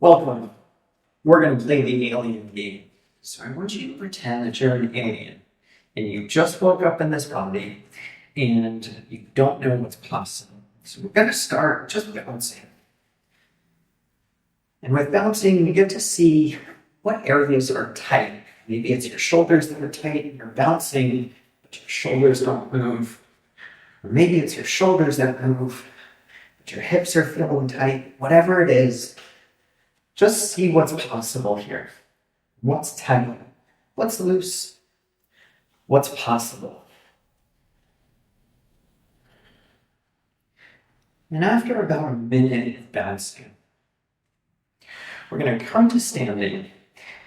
Welcome. We're going to play the alien game. So I want you to pretend that you're an alien and you just woke up in this body and you don't know what's possible. So we're going to start just bouncing. And with bouncing, you get to see what areas are tight. Maybe it's your shoulders that are tight and you're bouncing, but your shoulders don't move. Or maybe it's your shoulders that move, but your hips are feeling tight. Whatever it is, just see what's possible here. What's tight? What's loose? What's possible? And after about a minute of bouncing, we're going to come to standing.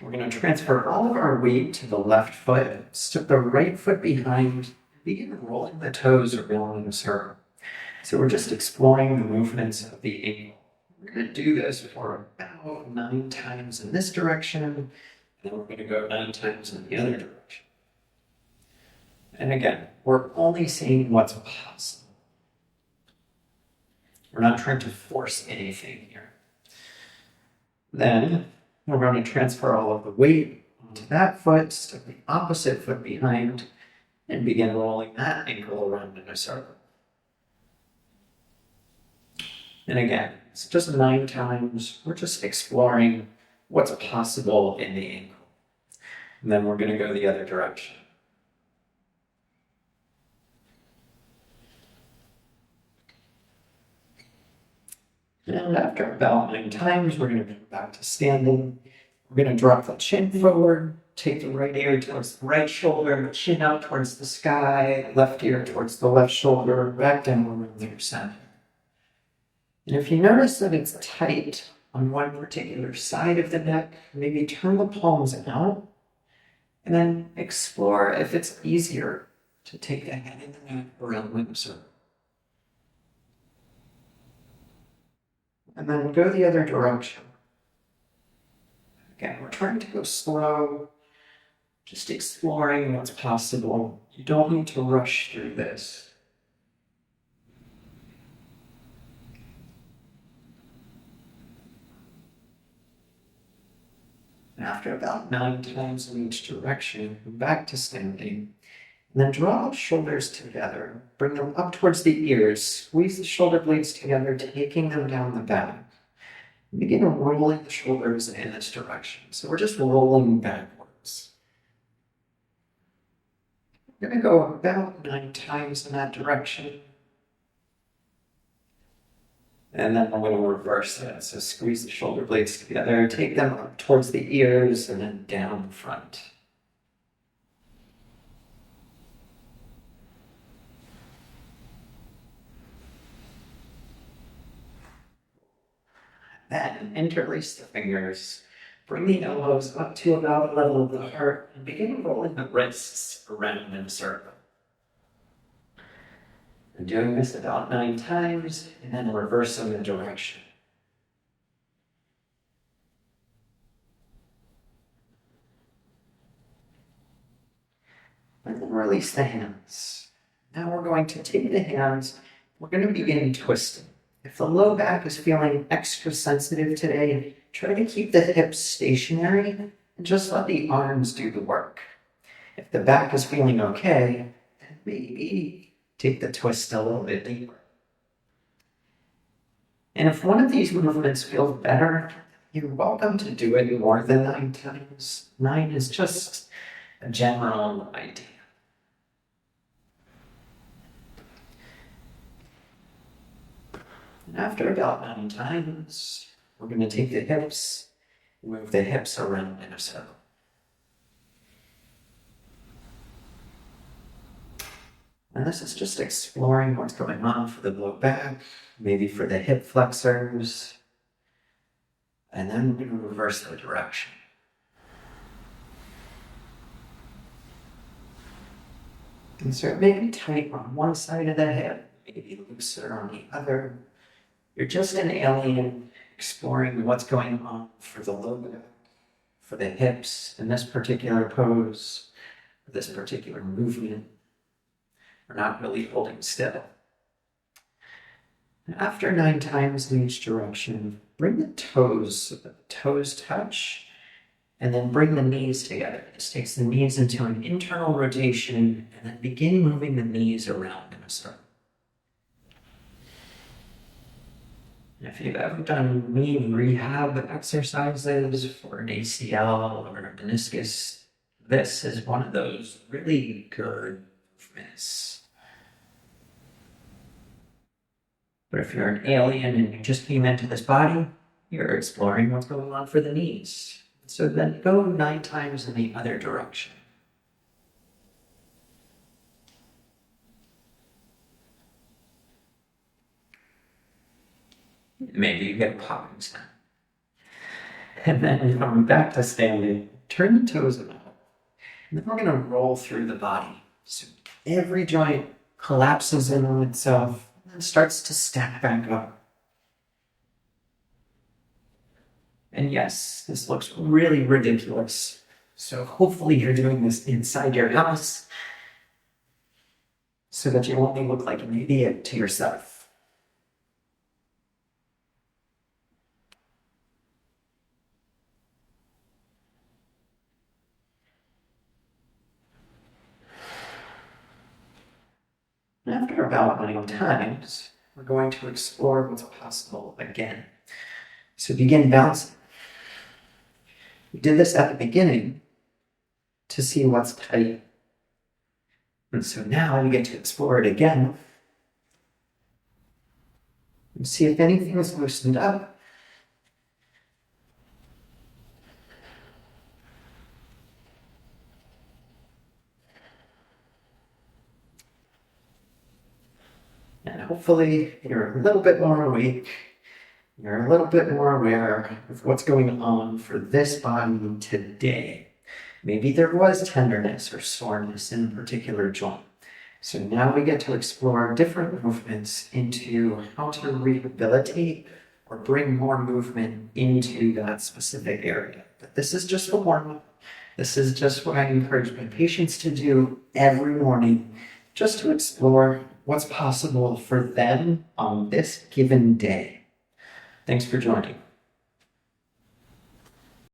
We're going to transfer all of our weight to the left foot, step the right foot behind, and begin rolling the toes around in a circle. So we're just exploring the movements of the ankle. We're going to do this for about 9 times in this direction, and then we're going to go 9 times in the other direction. And again, we're only seeing what's possible. We're not trying to force anything here. Then we're going to transfer all of the weight onto that foot, step the opposite foot behind, and begin rolling that ankle around in a circle. And again, it's just 9 times. We're just exploring what's possible in the ankle. And then we're going to go the other direction. And after about 9 times, we're going to go back to standing. We're going to drop the chin forward, take the right ear towards the right shoulder, chin out towards the sky, left ear towards the left shoulder, back down around the center. And if you notice that it's tight on one particular side of the neck, maybe turn the palms out and then explore if it's easier to take the head and the neck around like a circle. And then go the other direction. Again, we're trying to go slow, just exploring what's possible. You don't need to rush through this. After about 9 times in each direction, back to standing. And then draw the shoulders together. Bring them up towards the ears. Squeeze the shoulder blades together, taking them down the back. And begin rolling the shoulders in this direction. So we're just rolling backwards. We're going to go about 9 times in that direction. And then we're going to reverse that. So squeeze the shoulder blades together, take them up towards the ears, and then down the front. Then interlace the fingers. Bring the elbows up to about the level of the heart, and begin rolling the wrists around in a circle. And doing this about 9 times, and then reversing the direction. And then release the hands. Now we're going to take the hands, we're going to begin twisting. If the low back is feeling extra sensitive today, try to keep the hips stationary and just let the arms do the work. If the back is feeling okay, then maybe take the twist a little bit deeper. And if one of these movements feels better, you're welcome to do it more than 9 times. 9 is just a general idea. And after about 9 times, we're going to take the hips, move the hips around in a circle. And this is just exploring what's going on for the low back, maybe for the hip flexors. And then we're going to reverse the direction. And so it may be tight on one side of the hip, maybe looser on the other. You're just an alien exploring what's going on for the low back, for the hips in this particular pose, for this particular movement. We're not really holding still. After 9 times in each direction, bring the toes toes touch, and then bring the knees together. This takes the knees into an internal rotation, and then begin moving the knees around in a circle. If you've ever done knee rehab exercises for an ACL or a meniscus, this is one of those really good movements. But if you're an alien and you just came into this body, you're exploring what's going on for the knees. So then go 9 times in the other direction. Maybe you get a popping sound. And then coming back to standing, turn the toes out. And then we're going to roll through the body. So every joint collapses in on itself and starts to stack back up. And yes, this looks really ridiculous. So hopefully you're doing this inside your house so that you only look like an idiot to yourself. After about 9 times, we're going to explore what's possible again. So begin bouncing. We did this at the beginning to see what's tight. And so now we get to explore it again and see if anything is loosened up. And hopefully you're a little bit more awake. You're a little bit more aware of what's going on for this body today. Maybe there was tenderness or soreness in a particular joint. So now we get to explore different movements into how to rehabilitate or bring more movement into that specific area. But this is just a warm-up. This is just what I encourage my patients to do every morning, just to explore what's possible for them on this given day. Thanks for joining.